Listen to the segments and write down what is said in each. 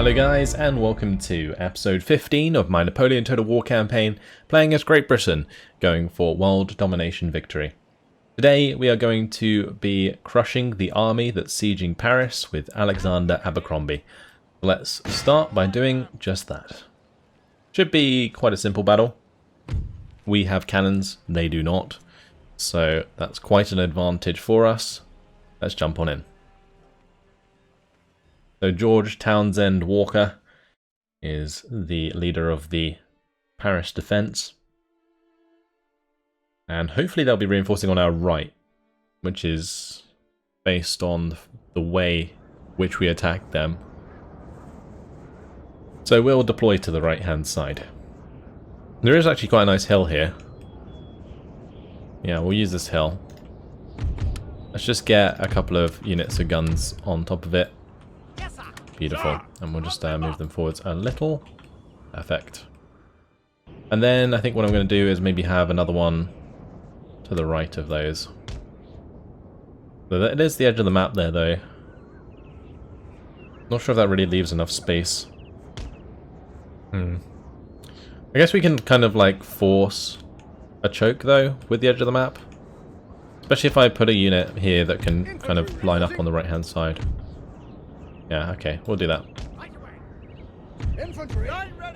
Hello guys, and welcome to episode 15 of my Napoleon Total War campaign, playing as Great Britain, going for world domination victory. Today we are going to be crushing the army that's sieging Paris with Alexander Abercrombie. Let's start by doing just that. Should be quite a simple battle. We have cannons, they do not, so that's quite an advantage for us. Let's jump on in. So George Townsend Walker is the leader of the Paris defense. And hopefully they'll be reinforcing on our right, which is based on the way which we attacked them. So we'll deploy to the right hand side. There is actually quite a nice hill here. Yeah, we'll use this hill. Let's just get a couple of units of guns on top of it. Beautiful. And we'll just move them forwards a little. Perfect. And then I think what I'm going to do is maybe have another one to the right of those. So it is the edge of the map there though. Not sure if that really leaves enough space. I guess we can kind of like force a choke though with the edge of the map. Especially if I put a unit here that can kind of line up on the right hand side. Yeah, okay, we'll do that.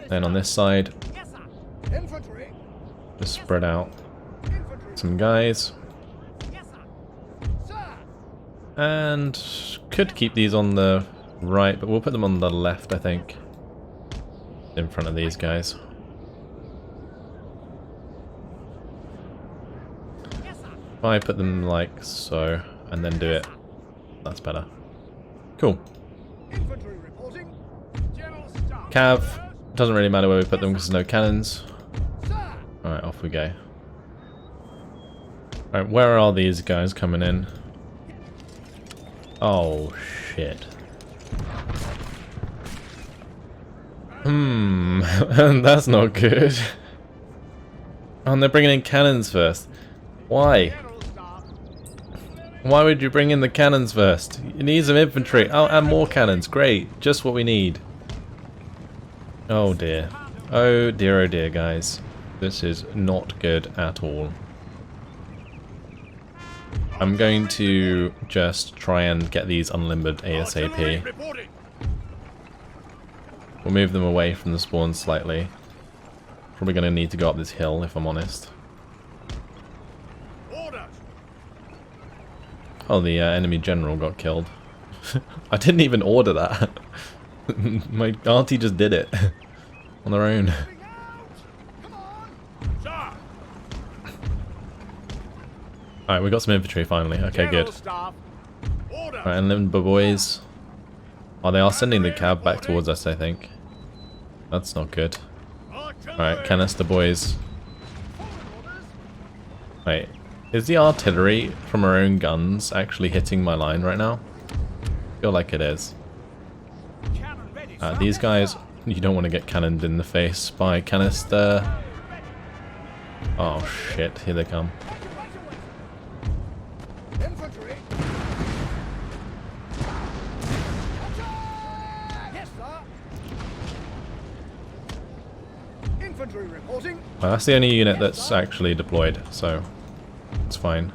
Then on this side, just spread out some guys. And could keep these on the right, but we'll put them on the left, I think. In front of these guys. If I put them like so, and then do it, that's better. Cool. Cav, doesn't really matter where we put them because there's no cannons. Alright, off we go. Alright, where are these guys coming in? Oh, shit. That's not good. Oh, and they're bringing in cannons first. Why? Why would you bring in the cannons first? You need some infantry. Oh, and more cannons. Great. Just what we need. Oh dear. Oh dear, guys. This is not good at all. I'm going to just try and get these unlimbered ASAP. We'll move them away from the spawn slightly. Probably going to need to go up this hill, if I'm honest. Oh, the enemy general got killed. I didn't even order that. My auntie just did it. On their own. Alright, we got some infantry finally. Okay, good. Alright, and limber boys. Oh, they are sending the cab back towards us, I think. That's not good. Alright, canister boys. Wait, is the artillery from our own guns actually hitting my line right now? I feel like it is. These guys, you don't want to get cannoned in the face by canister. Oh shit, here they come. Well, that's the only unit that's actually deployed, so it's fine.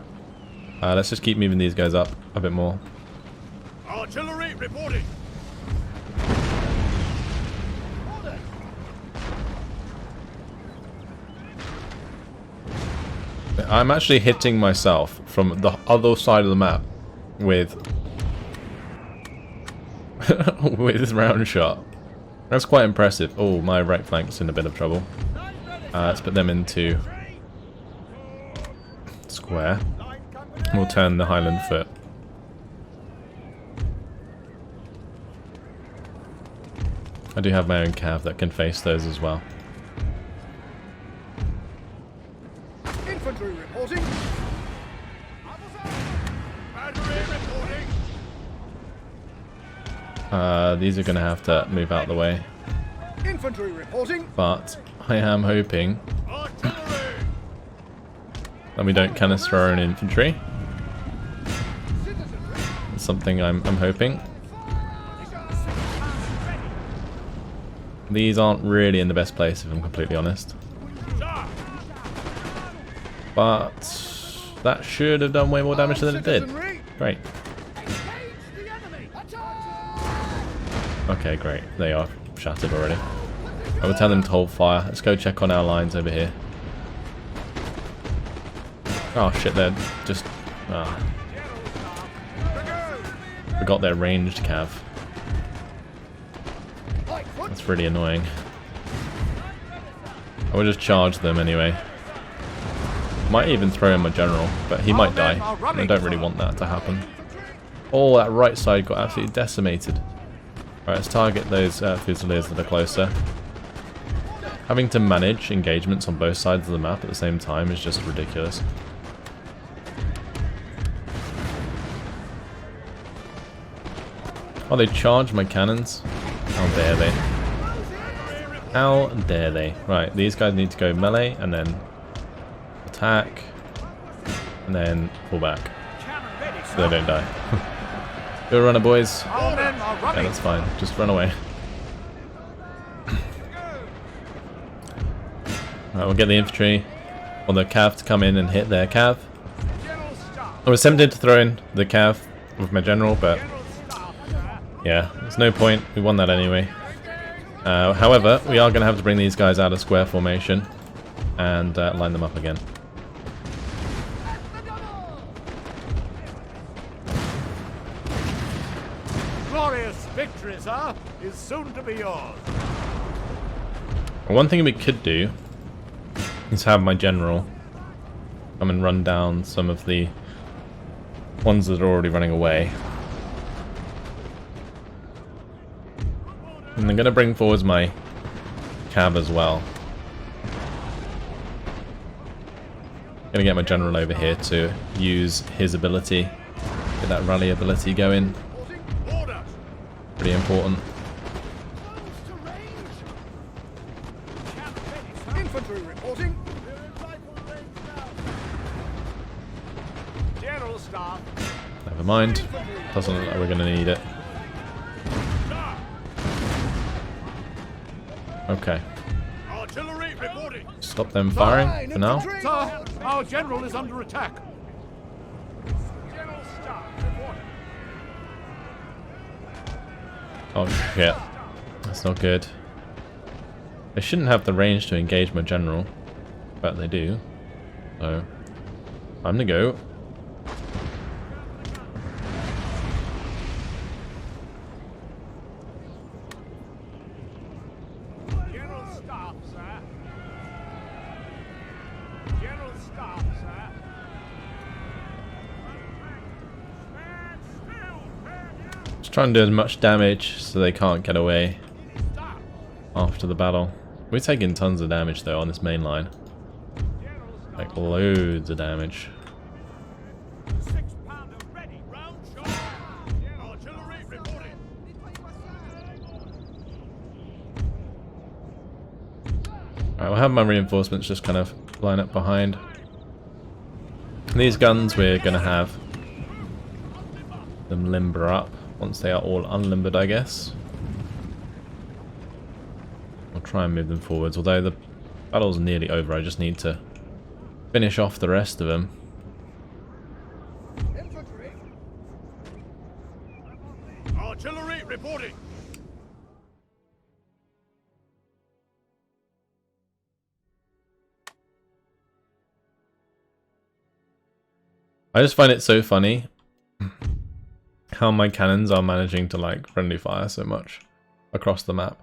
Let's just keep moving these guys up a bit more. Artillery reporting. I'm actually hitting myself from the other side of the map with with round shot. That's quite impressive. Oh, my right flank's in a bit of trouble. Let's put them into square. We'll turn the Highland foot. I do have my own cav that can face those as well. Infantry reporting. Battery reporting. These are going to have to move out the way. Infantry reporting. But I am hoping that we don't canister our own infantry. That's something I'm hoping. These aren't really in the best place, if I'm completely honest. But that should have done way more damage than it did. Great. Okay, great. They are shattered already. I will tell them to hold fire. Let's go check on our lines over here. Oh shit, they're just... forgot their ranged cav. That's really annoying. I will just charge them anyway. Might even throw in my general, but he might die. I don't really want that to happen. Oh, that right side got absolutely decimated. Alright, let's target those Fusiliers that are closer. Having to manage engagements on both sides of the map at the same time is just ridiculous. Oh, they charged my cannons? How dare they? How dare they? Right, these guys need to go melee and then attack and then pull back so they don't die. Go runner, boys. Yeah, that's fine. Just run away. Right, we'll get the infantry or the cav to come in and hit their cav. I was tempted to throw in the cav with my general, but yeah, there's no point. We won that anyway. However, we are going to have to bring these guys out of square formation and line them up again. Glorious victory, sir, is soon to be yours. One thing we could do is have my general come and run down some of the ones that are already running away. And I'm going to bring forwards my cav as well. Going to get my general over here to use his ability, get that rally ability going. Pretty important. Infantry reporting. General staff. Never mind. Doesn't look like we're going to need it. Okay. Artillery reporting. Stop them firing for now. Sir, our general is under attack. General staff reporting. Oh shit. That's not good. They shouldn't have the range to engage my general, but they do. So, time to go. General staff, sir. General staff, sir. Just trying to do as much damage so they can't get away after the battle. We're taking tons of damage though on this main line. Like loads of damage. 6-pounder ready, round shot. Artillery reporting. Alright, we'll have my reinforcements just kind of line up behind. These guns we're going to have them limber up once they are all unlimbered, I guess. We'll try and move them forwards, although the battle's nearly over. I just need to finish off the rest of them. Infantry. Artillery reporting. I just find it so funny how my cannons are managing to like friendly fire so much across the map.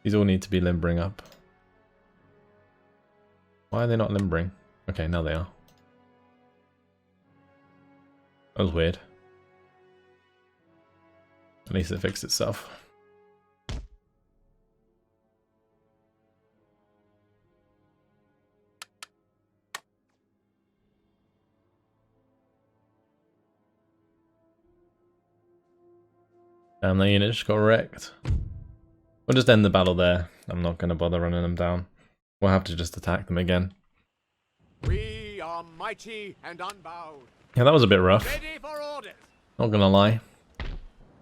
These all need to be limbering up. Why are they not limbering? Okay, now they are. That was weird. At least it fixed itself. Damn, that unit just got wrecked. We'll just end the battle there. I'm not going to bother running them down. We'll have to just attack them again. We are mighty and unbowed. Yeah, that was a bit rough. Ready for orders. Not gonna lie.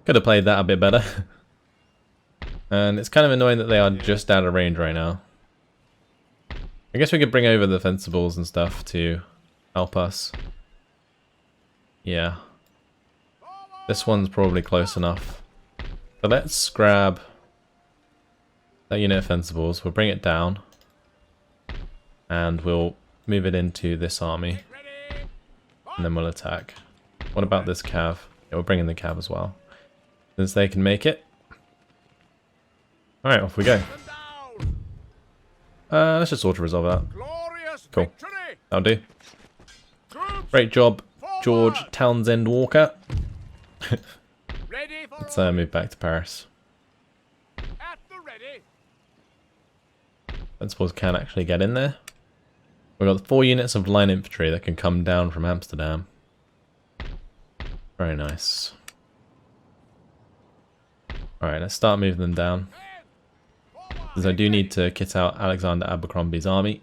Could have played that a bit better. And it's kind of annoying that they are just out of range right now. I guess we could bring over the fencibles and stuff to help us. Yeah. This one's probably close enough. But let's grab that unit of fencibles. We'll bring it down. And we'll move it into this army. And then we'll attack. What about this cav? Yeah, we'll bring in the cav as well. Since they can make it. Alright, off we go. Let's just auto-resolve that. Cool. That'll do. Great job, George Townsend Walker. Let's move back to Paris. Fencibles can actually get in there. We've got 4 units of line infantry that can come down from Amsterdam. Very nice. Alright, let's start moving them down. Because I do need to kit out Alexander Abercrombie's army.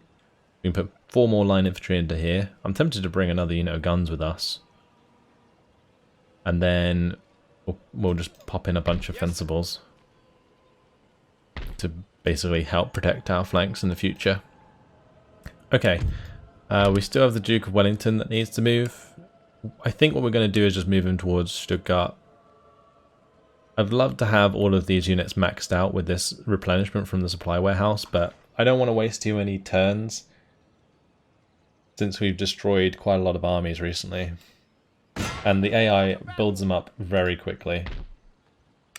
We can put 4 more line infantry into here. I'm tempted to bring another unit of guns with us. And then we'll just pop in a bunch of fencibles. To basically help protect our flanks in the future. Okay. We still have the Duke of Wellington that needs to move. I think what we're going to do is just move him towards Stuttgart. I'd love to have all of these units maxed out with this replenishment from the supply warehouse, but I don't want to waste too many turns since we've destroyed quite a lot of armies recently. And the AI builds them up very quickly.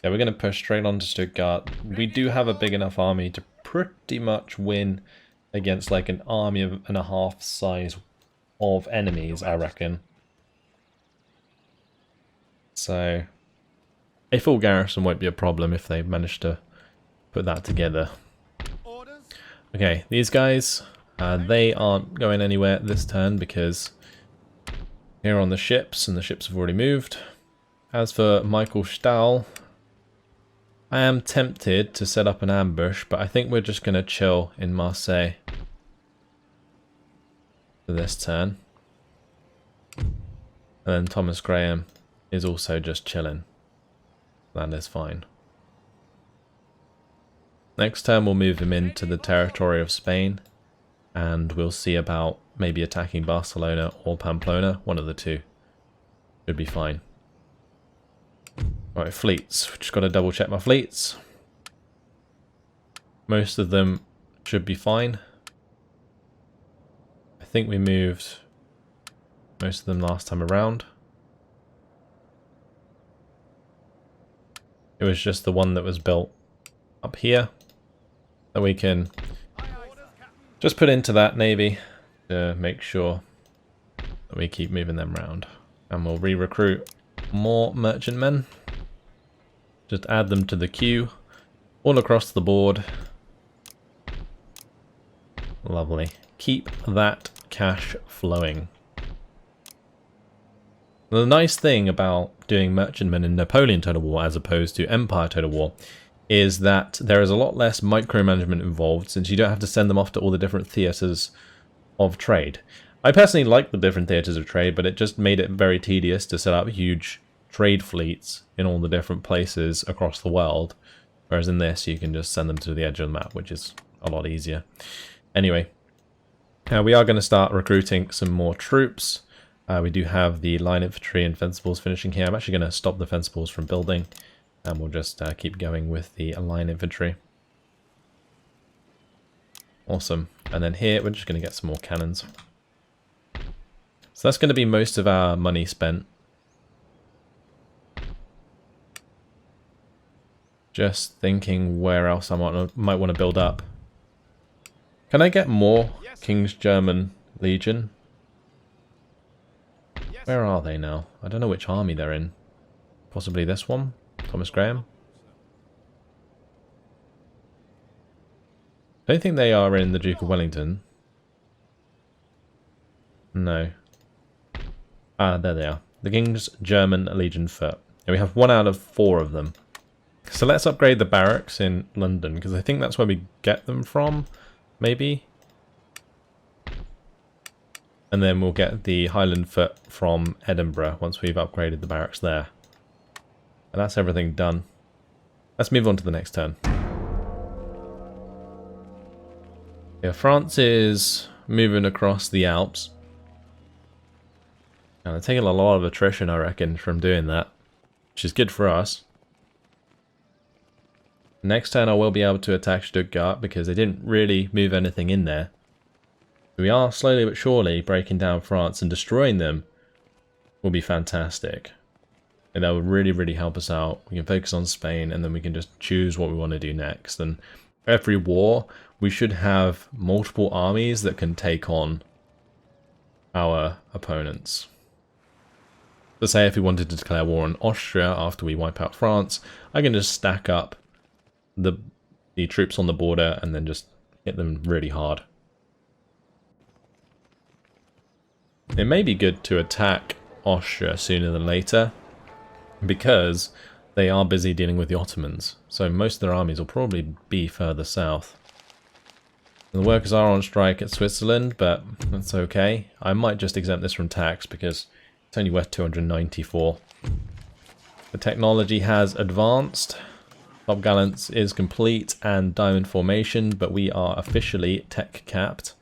Yeah, we're going to push straight on to Stuttgart. We do have a big enough army to pretty much win against like an army and a half size of enemies, I reckon. So a full garrison won't be a problem if they manage to put that together. Okay, these guys, they aren't going anywhere this turn because here on the ships, and the ships have already moved. As for Michael Stahl, I am tempted to set up an ambush, but I think we're just going to chill in Marseille for this turn. And then Thomas Graham is also just chilling. That is fine. Next turn we'll move him into the territory of Spain, and we'll see about maybe attacking Barcelona or Pamplona, one of the two. Should be fine. Alright, fleets. Just got to double check my fleets. Most of them should be fine. I think we moved most of them last time around. It was just the one that was built up here that we can just put into that navy to make sure that we keep moving them around. And we'll re-recruit more merchantmen. Just add them to the queue all across the board. Lovely. Keep that cash flowing. The nice thing about doing merchantmen in Napoleon Total War as opposed to Empire Total War is that there is a lot less micromanagement involved, since you don't have to send them off to all the different theatres of trade. I personally like the different theatres of trade, but it just made it very tedious to set up huge trade fleets in all the different places across the world, whereas in this you can just send them to the edge of the map, which is a lot easier. Anyway, we are going to start recruiting some more troops. We do have the line infantry and fencibles finishing here. I'm actually going to stop the fencibles from building, and we'll just keep going with the line infantry. Awesome. And then here we're just going to get some more cannons. So that's going to be most of our money spent. Just thinking where else I might want to build up. Can I get more King's German Legion? Where are they now? I don't know which army they're in. Possibly this one? Thomas Graham? I don't think they are in the Duke of Wellington. No. Ah, there they are. The King's German Legion Foot. And we have 1 out of 4 of them. So let's upgrade the barracks in London, because I think that's where we get them from, maybe. And then we'll get the Highland Foot from Edinburgh once we've upgraded the barracks there. And that's everything done. Let's move on to the next turn. Yeah, France is moving across the Alps. And they're taking a lot of attrition, I reckon, from doing that. Which is good for us. Next turn I will be able to attack Stuttgart because they didn't really move anything in there. We are slowly but surely breaking down France, and destroying them will be fantastic. And that would really, really help us out. We can focus on Spain, and then we can just choose what we want to do next. And every war, we should have multiple armies that can take on our opponents. So say if we wanted to declare war on Austria after we wipe out France, I can just stack up the troops on the border and then just hit them really hard. It may be good to attack Austria sooner than later, because they are busy dealing with the Ottomans, so most of their armies will probably be further south. The workers are on strike at Switzerland, but that's okay. I might just exempt this from tax because it's only worth 294. The technology has advanced. Top Gallants is complete and diamond formation, but we are officially tech capped.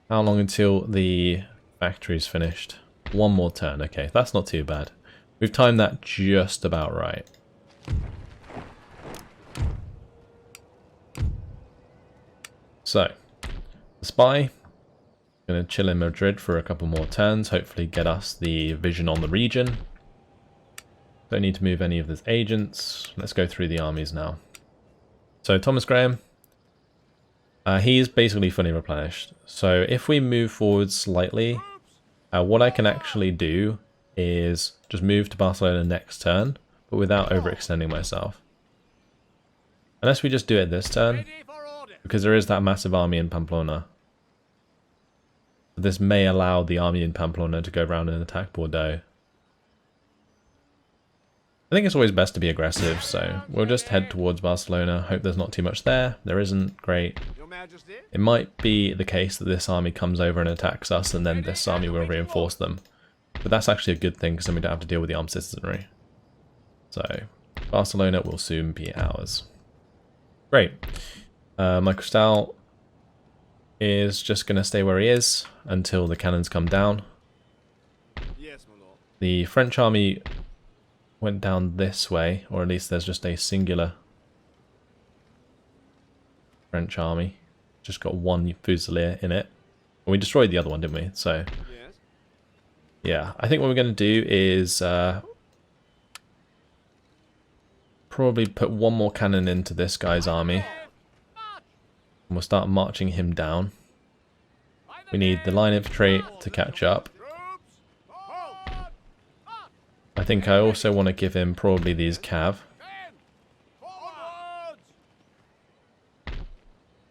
How long until the factory's finished? One more turn. Okay, that's not too bad. We've timed that just about right. So, the spy, going to chill in Madrid for a couple more turns, hopefully get us the vision on the region. Don't need to move any of these agents. Let's go through the armies now. So Thomas Graham, he's basically fully replenished. So if we move forward slightly, what I can actually do is just move to Barcelona next turn, but without overextending myself. Unless we just do it this turn, because there is that massive army in Pamplona. This may allow the army in Pamplona to go around and attack Bordeaux. I think it's always best to be aggressive, so we'll just head towards Barcelona. Hope there's not too much there. There isn't. Great. It might be the case that this army comes over and attacks us, and then this army will reinforce them. But that's actually a good thing, because then we don't have to deal with the armed citizenry. So, Barcelona will soon be ours. Great. Michael Stahl is just going to stay where he is until the cannons come down. The French army went down this way, or at least there's just a singular French army. Just got one Fusilier in it. And we destroyed the other one, didn't we? So, yeah. I think what we're going to do is probably put one more cannon into this guy's army. And we'll start marching him down. We need the line infantry to catch up. I think I also want to give him probably these cav.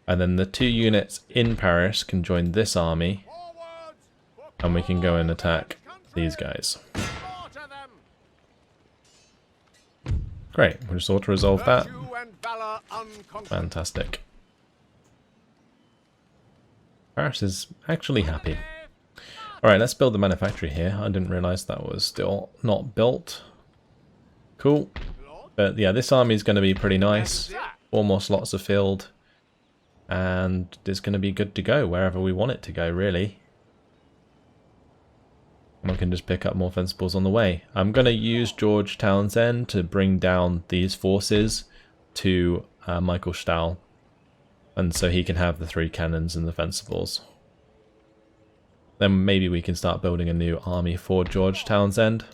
And then the 2 units in Paris can join this army. And we can go and attack these guys. Great, we'll just auto-resolve that. Fantastic. Paris is actually happy. Alright, let's build the manufactory here. I didn't realise that was still not built. Cool. But yeah, this army is going to be pretty nice. 4 more slots are filled. And it's going to be good to go wherever we want it to go, really. And we can just pick up more fencibles on the way. I'm going to use George Townsend to bring down these forces to Michael Stahl. And so he can have the 3 cannons and the fencibles. Then maybe we can start building a new army for George Townsend.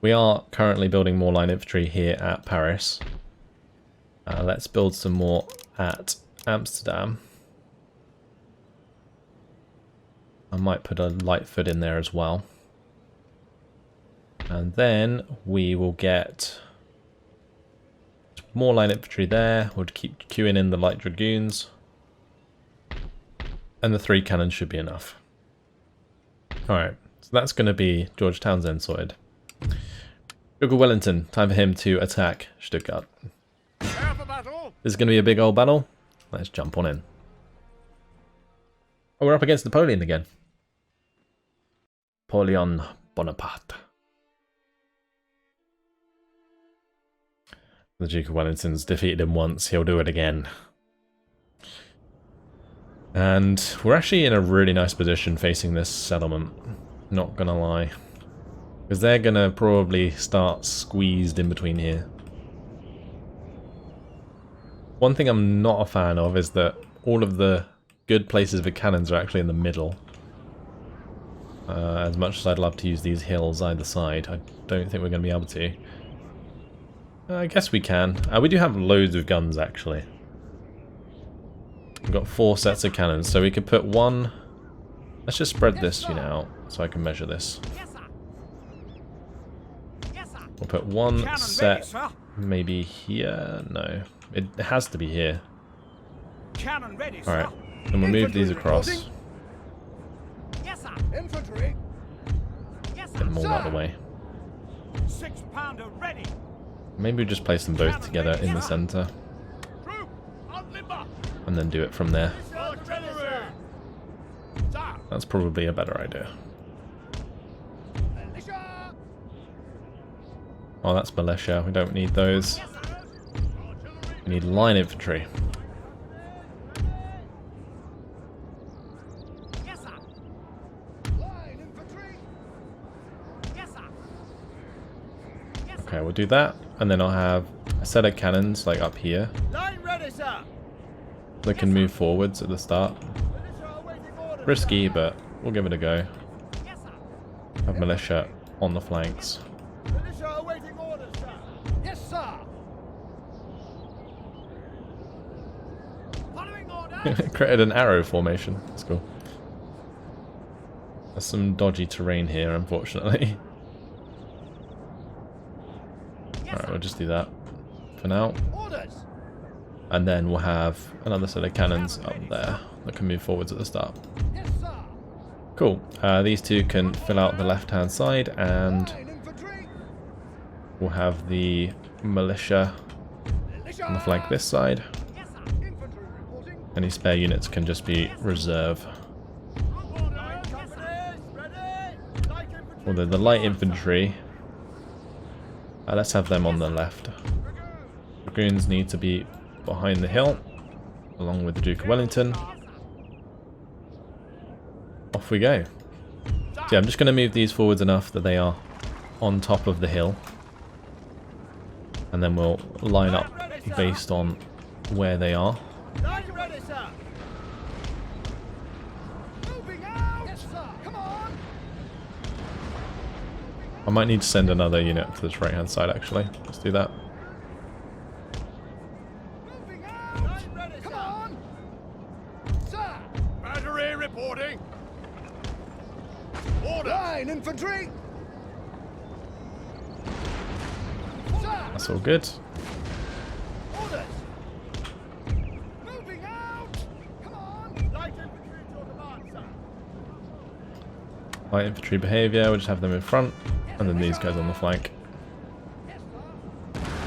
We are currently building more line infantry here at Paris. Let's build some more at Amsterdam. I might put a light foot in there as well. And then we will get more line infantry there. We'll keep queuing in the light dragoons. And the 3 cannons should be enough. Alright, so that's going to be George Townsend sorted. Duke of Wellington, time for him to attack Stuttgart. This is going to be a big old battle. Let's jump on in. Oh, we're up against Napoleon again. Napoleon Bonaparte. The Duke of Wellington's defeated him once, he'll do it again. And we're actually in a really nice position facing this settlement, not gonna lie. Because they're gonna probably start squeezed in between here. One thing I'm not a fan of is that all of the good places for cannons are actually in the middle. As much as I'd love to use these hills either side, I don't think we're going to be able to. I guess we can. We do have loads of guns actually. We've got 4 sets of cannons, so we could put one... Let's just spread this, you know, out so I can measure this. We'll put one set maybe here. No, it has to be here. Alright, and we'll move these across. Infantry. Get them all out of the way. 6-pounder ready. Maybe we just place them both together in the center. And then do it from there. That's probably a better idea. Oh, that's militia. We don't need those. We need line infantry. Okay, we'll do that, and then I'll have a set of cannons, like up here, that can move forwards at the start. Risky, but we'll give it a go. Have militia on the flanks. Created an arrow formation. That's cool. There's some dodgy terrain here, unfortunately. Alright, we'll just do that for now. And then we'll have another set of cannons up there that can move forwards at the start. Cool. These two can fill out the left-hand side, and we'll have the militia on the flank this side. Any spare units can just be reserve. Although the light infantry, let's have them on the left. Dragoons need to be behind the hill, along with the Duke of Wellington. Off we go. So yeah, I'm just going to move these forwards enough that they are on top of the hill. And then we'll line up based on where they are. I might need to send another unit to this right hand side actually. Let's do that. Battery reporting. Order. Line infantry. That's all good. Orders. Moving out. Come on. Light infantry to your command, sir. Light infantry behaviour, we'll just have them in front, and then these guys on the flank.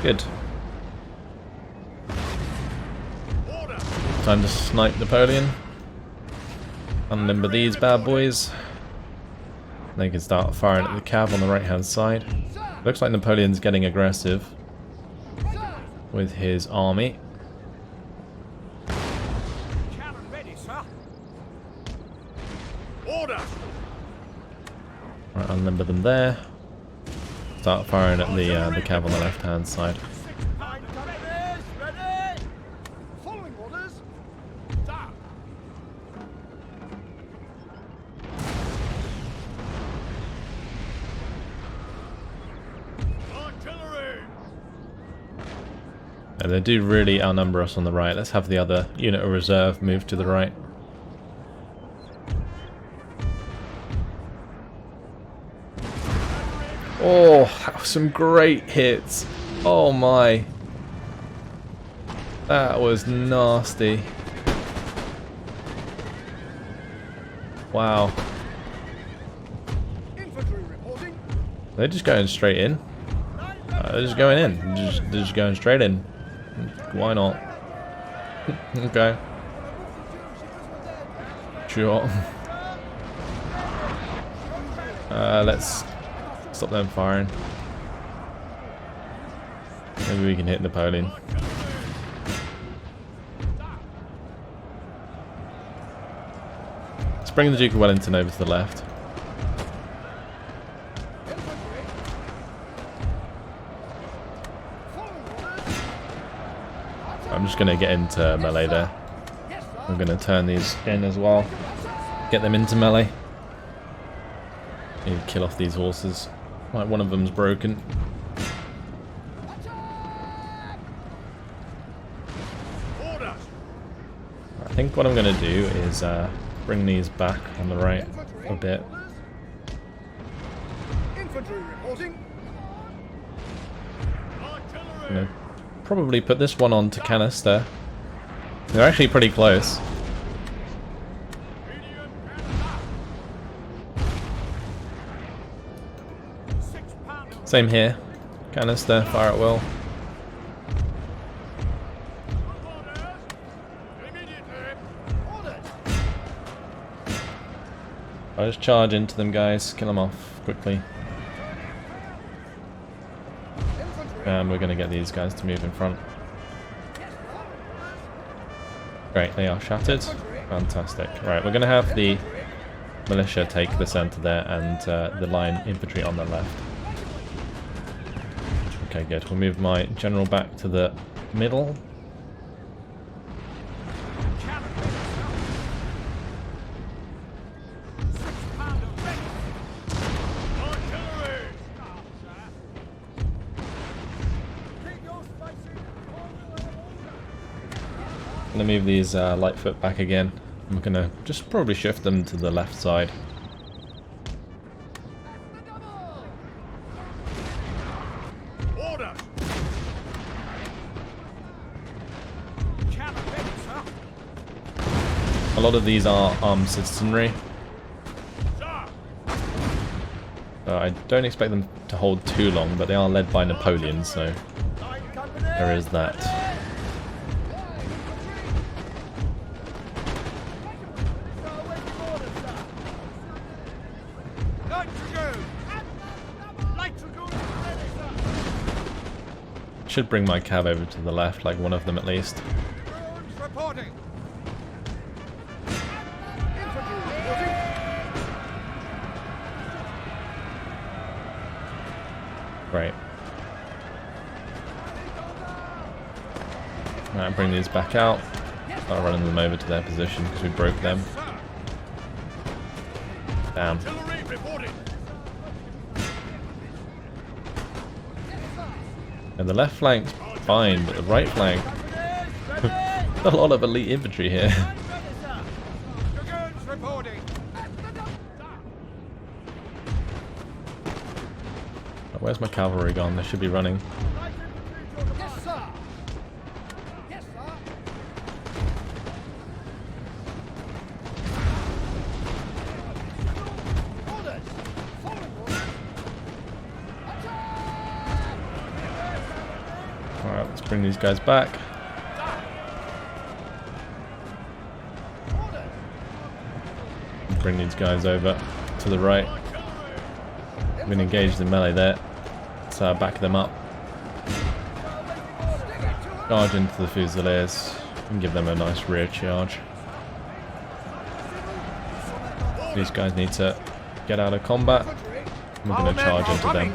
Good. Time to snipe Napoleon. Unlimber these bad boys. They can start firing at the cav on the right hand side. Looks like Napoleon's getting aggressive with his army. Cannon ready, sir. Order. Right, unlimber them there. Start firing at the cav on the left hand side. Ready. Following orders. Down. Artillery. And they do really outnumber us on the right. Let's have the other unit of reserve move to the right. Oh, that was some great hits. Oh my. That was nasty. Wow. Infantry reporting. They're just going straight in. They're just going in. They're just going straight in. Why not? Okay. Sure. Let's stop them firing. Maybe we can hit Napoleon. Let's bring the Duke of Wellington over to the left. I'm just going to get into melee there. I'm going to turn these in as well. Get them into melee. Need to kill off these horses. Right, one of them's broken. I think what I'm going to do is bring these back on the right a bit. I'm going to probably put this one on to canister. They're actually pretty close. Same here. Canister, fire at will. I'll just charge into them, guys. Kill them off quickly. And we're going to get these guys to move in front. Great, they are shattered. Fantastic. Right, we're going to have the militia take the centre there and the line infantry on the left. Okay, good. We'll move my general back to the middle. I'm going to move these Lightfoot back again. I'm going to just probably shift them to the left side. Order. A lot of these are armed citizenry. I don't expect them to hold too long, but they are led by Napoleon, so there is that. Should bring my cav over to the left, like one of them at least. Great. Alright, bring these back out. Start running them over to their position because we broke them. Damn. And the left flank's fine, but the right flank... a lot of elite infantry here. Where's my cavalry gone? They should be running. Yes, sir. Yes, sir. Orders. Forward. Alright, let's bring these guys back. Bring these guys over to the right. I'm going to engage the melee there. Let's back them up. Charge into the Fusiliers and give them a nice rear charge. These guys need to get out of combat. We're going to charge into them.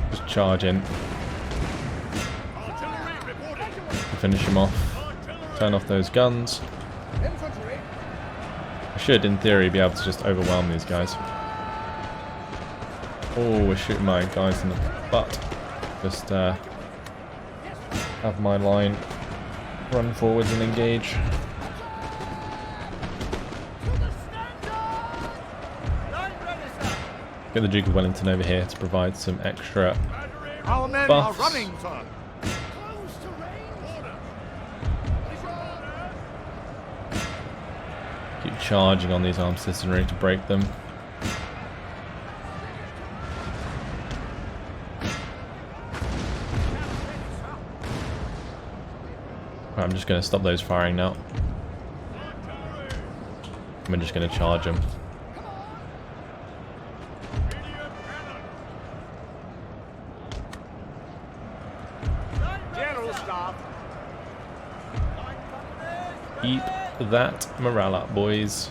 Just charge in. Finish him off. Turn off those guns. I should, in theory, be able to just overwhelm these guys. Oh, we're shooting my guys in the butt. Just have my line run forwards and engage. Get the Duke of Wellington over here to provide some extra Our men buffs. are running, sir. Keep charging on these armed citizenry to break them. Right, I'm just going to stop those firing now. We're just going to charge them. Keep that morale up, boys.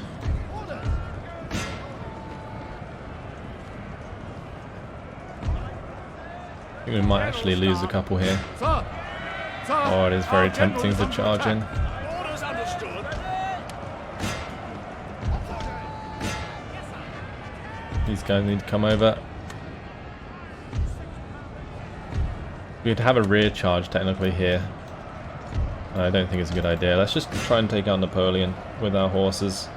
I think we might actually lose a couple here. Oh, it is very tempting to charge in. These guys need to come over. We'd have a rear charge technically here. I don't think it's a good idea. Let's just try and take out Napoleon with our horses.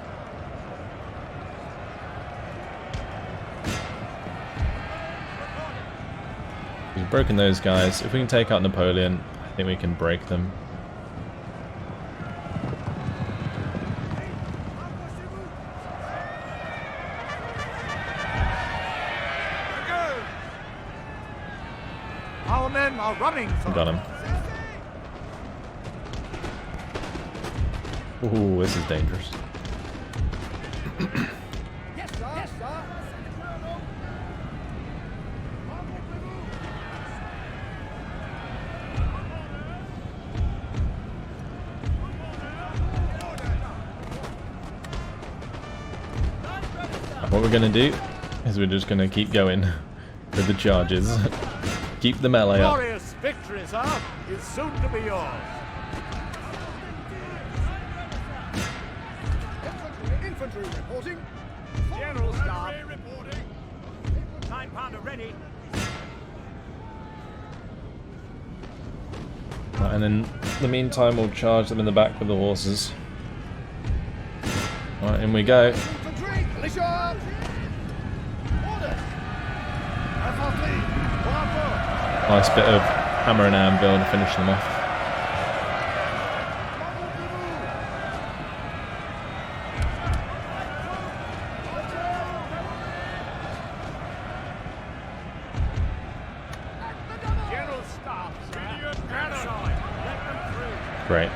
We've broken those guys. If we can take out Napoleon, I think we can break them. Our men are running. Got him. Ooh, this is dangerous. Yes, sir. Yes, sir. What we're going to do is we're just going to keep going with the charges. Keep the melee up. Glorious victory, sir, is soon to be yours. Infantry reporting. General Staff reporting. 9-pounder ready. Right, and in the meantime, we'll charge them in the back with the horses. Right, in we go. Infantry, militia. Order. Nice bit of hammer and anvil to finish them off. Great.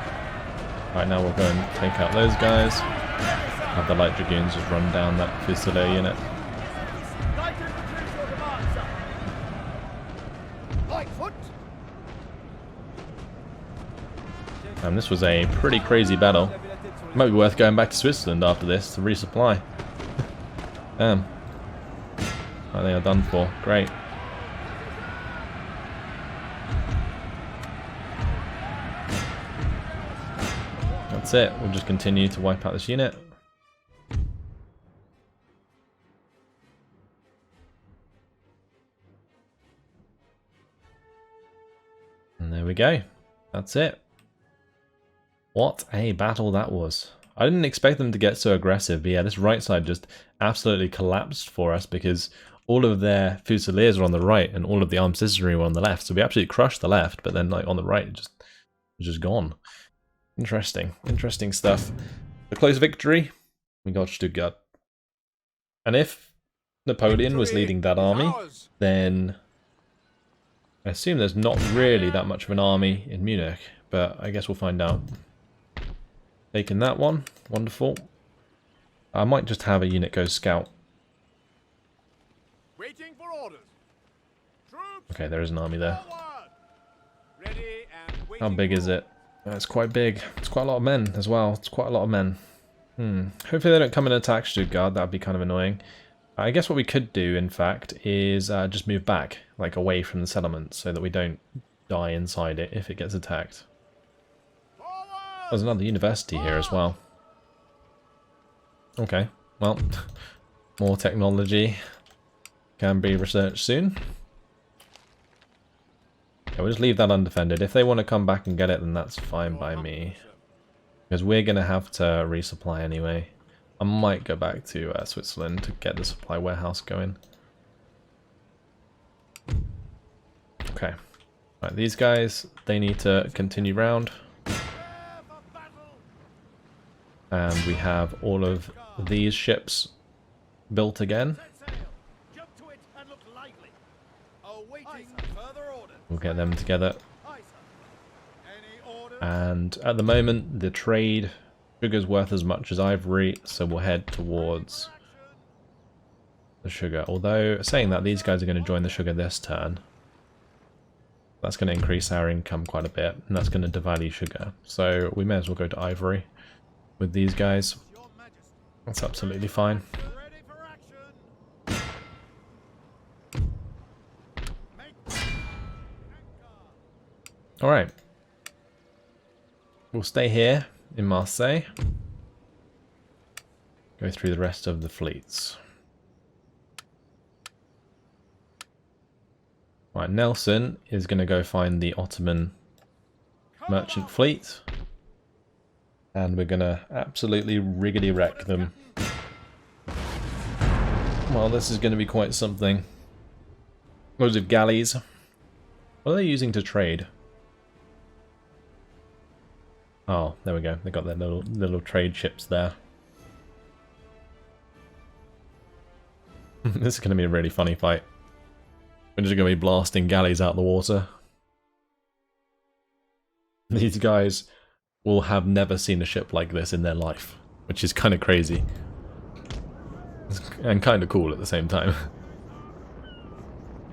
Right, now we'll go and take out those guys. Have the light dragoons just run down that Fusilier unit. And this was a pretty crazy battle. Might be worth going back to Switzerland after this to resupply. Damn. Right, they are done for. Great. That's it. We'll just continue to wipe out this unit. And there we go. That's it. What a battle that was. I didn't expect them to get so aggressive, but yeah, this right side just absolutely collapsed for us because all of their Fusiliers were on the right and all of the armed citizenry were on the left. So we absolutely crushed the left, but then like on the right, it was just gone. Interesting. Interesting stuff. A close victory. We got Stuttgart. And if Napoleon was leading that army, then I assume there's not really that much of an army in Munich, but I guess we'll find out. Taking that one. Wonderful. I might just have a unit go scout. Waiting for orders. Troops, Okay, there is an army there. ready and How big is it? It's quite big. It's quite a lot of men as well. It's quite a lot of men. Hopefully they don't come and attack Stuttgart. That would be kind of annoying. I guess what we could do, in fact, is just move back, like away from the settlement, so that we don't die inside it if it gets attacked. There's another university here as well. Okay, well, more technology can be researched soon. Yeah, we'll just leave that undefended. If they want to come back and get it, then that's fine by me. Because we're going to have to resupply anyway. I might go back to Switzerland to get the supply warehouse going. Okay. Right, these guys, they need to continue round. And we have all of these ships built again. We'll get them together. And at the moment, the trade Sugar's worth as much as ivory, so we'll head towards the sugar. Although, saying that, these guys are going to join the sugar this turn. That's going to increase our income quite a bit, and that's going to devalue sugar. So we may as well go to ivory with these guys. That's absolutely fine. Alright. We'll stay here in Marseille. Go through the rest of the fleets. Right, Nelson is going to go find the Ottoman merchant fleet. And we're going to absolutely riggedy wreck them. Well, this is going to be quite something. Loads of galleys. What are they using to trade? Oh, there we go. They got their little trade ships there. This is going to be a really funny fight. We're just going to be blasting galleys out the water. These guys will have never seen a ship like this in their life, which is kind of crazy. And kind of cool at the same time.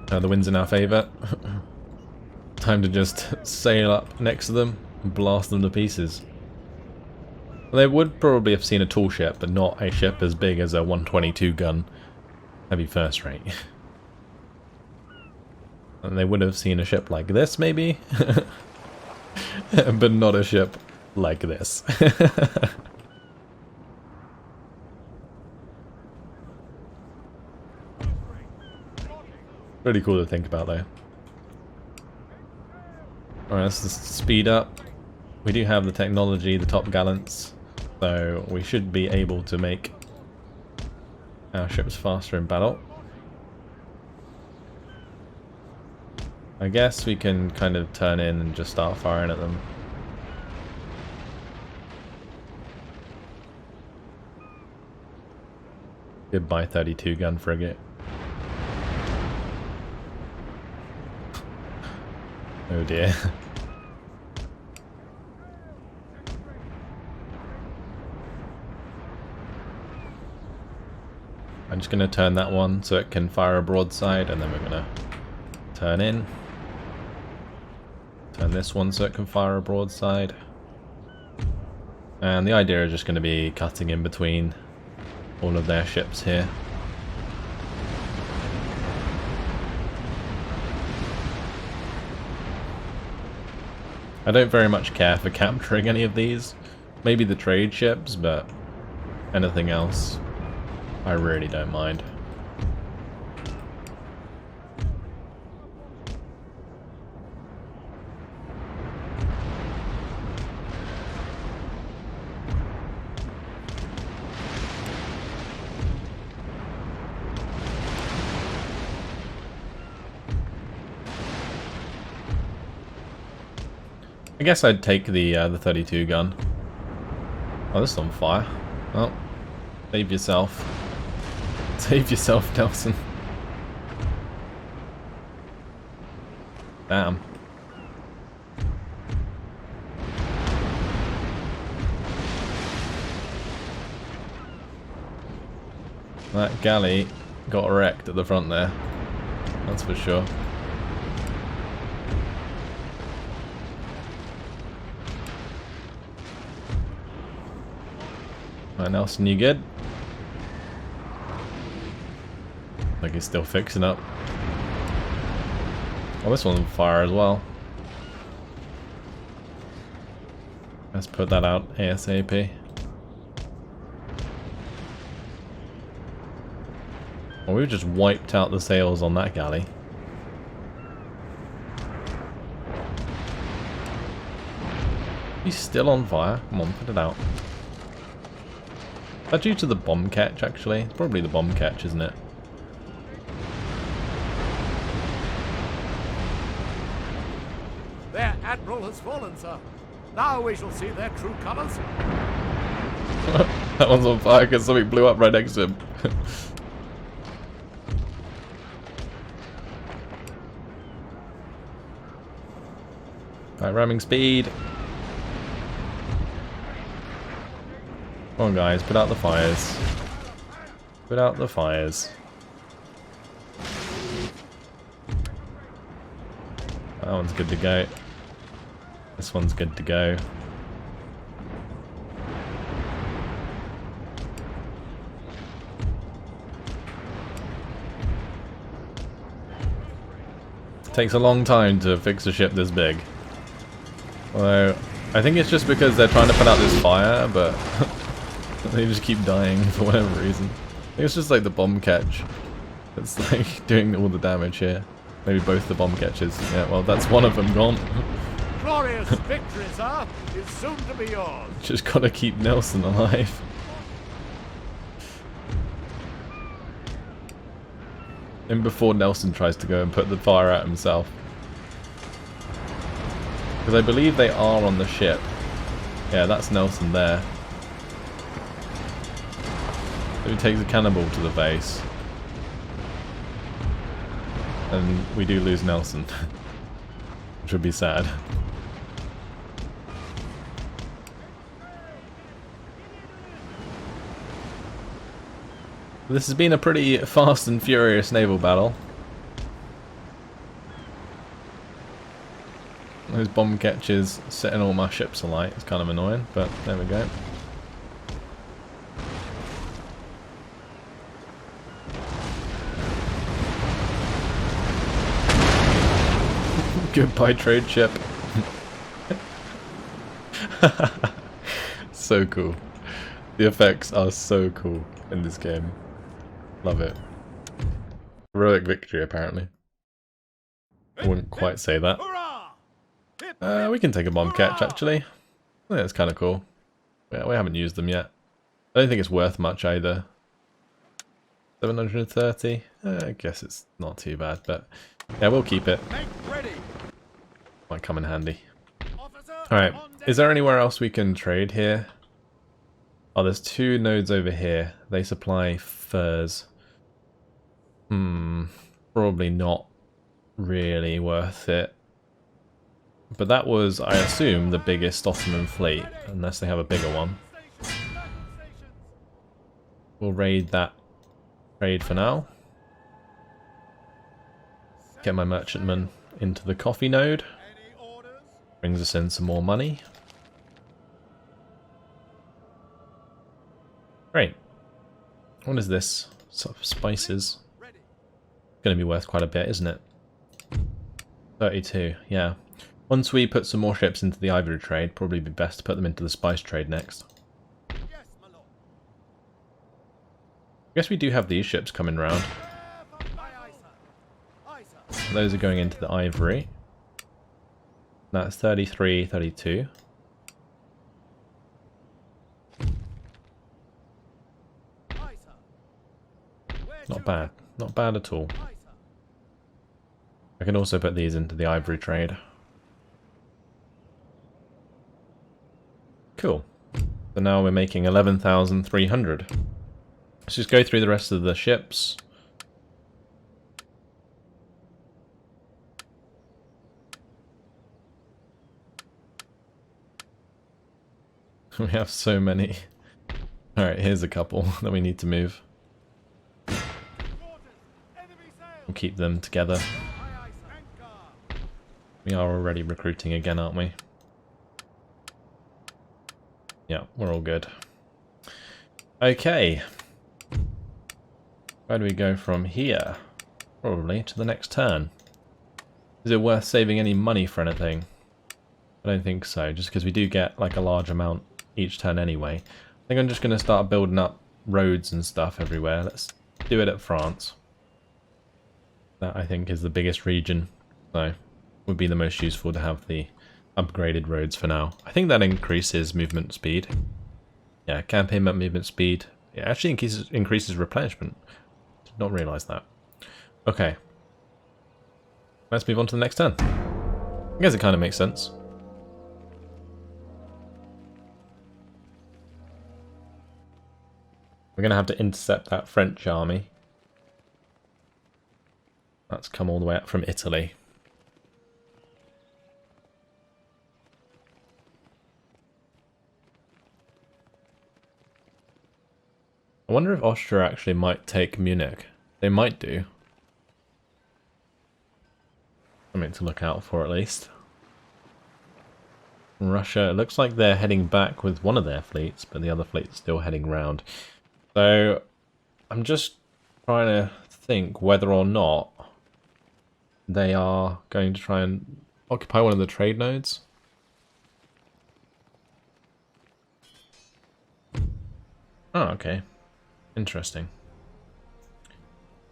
The wind's in our favour. Time to just sail up next to them and blast them to pieces. They would probably have seen a tall ship, but not a ship as big as a 122 gun heavy first rate. And they would have seen a ship like this, maybe? But not a ship like this. Really cool to think about, though. Alright, let's just speed up. We do have the technology, the top gallants, so we should be able to make our ships faster in battle. I guess we can kind of turn in and just start firing at them. Goodbye 32 gun frigate. Oh dear. I'm just going to turn that one so it can fire a broadside, and then we're going to turn in. Turn this one so it can fire a broadside. And the idea is just going to be cutting in between all of their ships here. I don't very much care for capturing any of these. Maybe the trade ships, but anything else, I really don't mind. I guess I'd take the 32 gun. Oh, this is on fire. Well, save yourself. Save yourself, Nelson. Damn. That galley got wrecked at the front there. That's for sure. Right, Nelson, you good? Like he's still fixing up. Oh, this one's on fire as well. Let's put that out ASAP. Well, we've just wiped out the sails on that galley. He's still on fire. Come on, put it out. Is that due to the bomb catch, actually? It's probably the bomb catch, isn't it? Their admiral has fallen, sir. Now we shall see their true colours. That one's on fire because something blew up right next to him. Right, ramming speed. Come on guys, put out the fires. Put out the fires. That one's good to go. This one's good to go. Takes a long time to fix a ship this big. Although, I think it's just because they're trying to put out this fire, but they just keep dying for whatever reason. I think it's just like the bomb catch. It's like doing all the damage here. Maybe both the bomb catches. Yeah, well, that's one of them gone. Glorious victory, sir, is soon to be yours. Just gotta keep Nelson alive. And before Nelson tries to go and put the fire out himself. Because I believe they are on the ship. Yeah, that's Nelson there. So he takes a cannonball to the face. And we do lose Nelson. Which would be sad. This has been a pretty fast and furious naval battle. Those bomb catches setting all my ships alight. It's kind of annoying, but there we go. Goodbye, trade ship. So cool. The effects are so cool in this game. Love it. Heroic victory, apparently. I wouldn't quite say that. We can take a bomb catch, actually. I think that's kind of cool. Yeah, we haven't used them yet. I don't think it's worth much either. 730? I guess it's not too bad, but yeah, we'll keep it. Might come in handy. Alright, is there anywhere else we can trade here? Oh, there's two nodes over here. They supply furs. Probably not really worth it. But that was, I assume, the biggest Ottoman fleet, unless they have a bigger one. We'll raid that trade for now. Get my merchantman into the coffee node. Brings us in some more money. Great. What is this? Sort of spices. Going to be worth quite a bit, isn't it? 32, yeah. Once we put some more ships into the ivory trade, probably be best to put them into the spice trade next. I guess we do have these ships coming round. Those are going into the ivory. That's 33, 32. Not bad. Not bad at all. I can also put these into the ivory trade. Cool. So now we're making 11,300. Let's just go through the rest of the ships. We have so many. Alright, here's a couple that we need to move. We'll keep them together. We are already recruiting again, aren't we? Yeah, we're all good. Okay. Where do we go from here? Probably to the next turn. Is it worth saving any money for anything? I don't think so, just because we do get like a large amount each turn anyway. I think I'm just going to start building up roads and stuff everywhere. Let's do it at France. That I think is the biggest region, so would be the most useful to have the upgraded roads for now. I think that increases movement speed. Yeah, campaign movement speed. It actually increases replenishment. Did not realise that. Okay. Let's move on to the next turn. I guess it kind of makes sense. We're going to have to intercept that French army. That's come all the way up from Italy. I wonder if Austria actually might take Munich. They might do. Something to look out for at least. Russia, it looks like they're heading back with one of their fleets, but the other fleet's still heading round. So, I'm just trying to think whether or not they are going to try and occupy one of the trade nodes. Oh, okay. Interesting.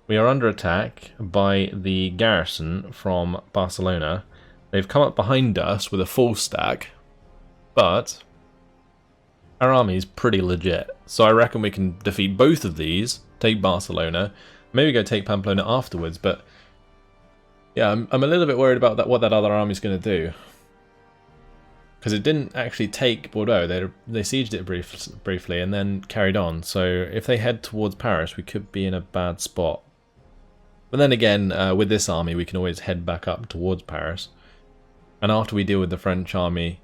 We are under attack by the garrison from Barcelona. They've come up behind us with a full stack, but our army is pretty legit. So I reckon we can defeat both of these, take Barcelona, maybe go take Pamplona afterwards, but yeah, I'm a little bit worried about that, what that other army is going to do. Because it didn't actually take Bordeaux, they sieged it briefly and then carried on. So if they head towards Paris, we could be in a bad spot. But then again, with this army, we can always head back up towards Paris. And after we deal with the French army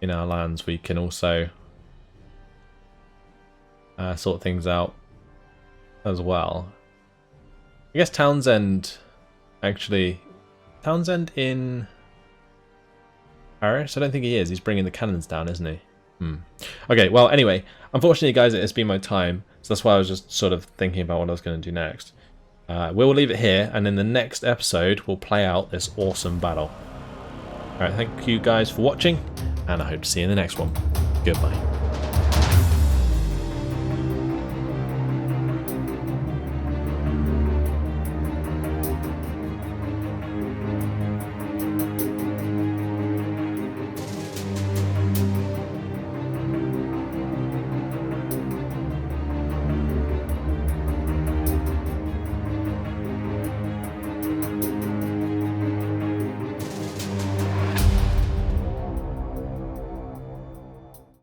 in our lands, we can also sort things out as well. I guess Townsend, actually, Townsend in Paris? I don't think he is. He's bringing the cannons down, isn't he? Okay, well, anyway, unfortunately, guys, it has been my time, so that's why I was just sort of thinking about what I was going to do next. We'll leave it here, and in the next episode, we'll play out this awesome battle. Alright, thank you guys for watching, and I hope to see you in the next one. Goodbye.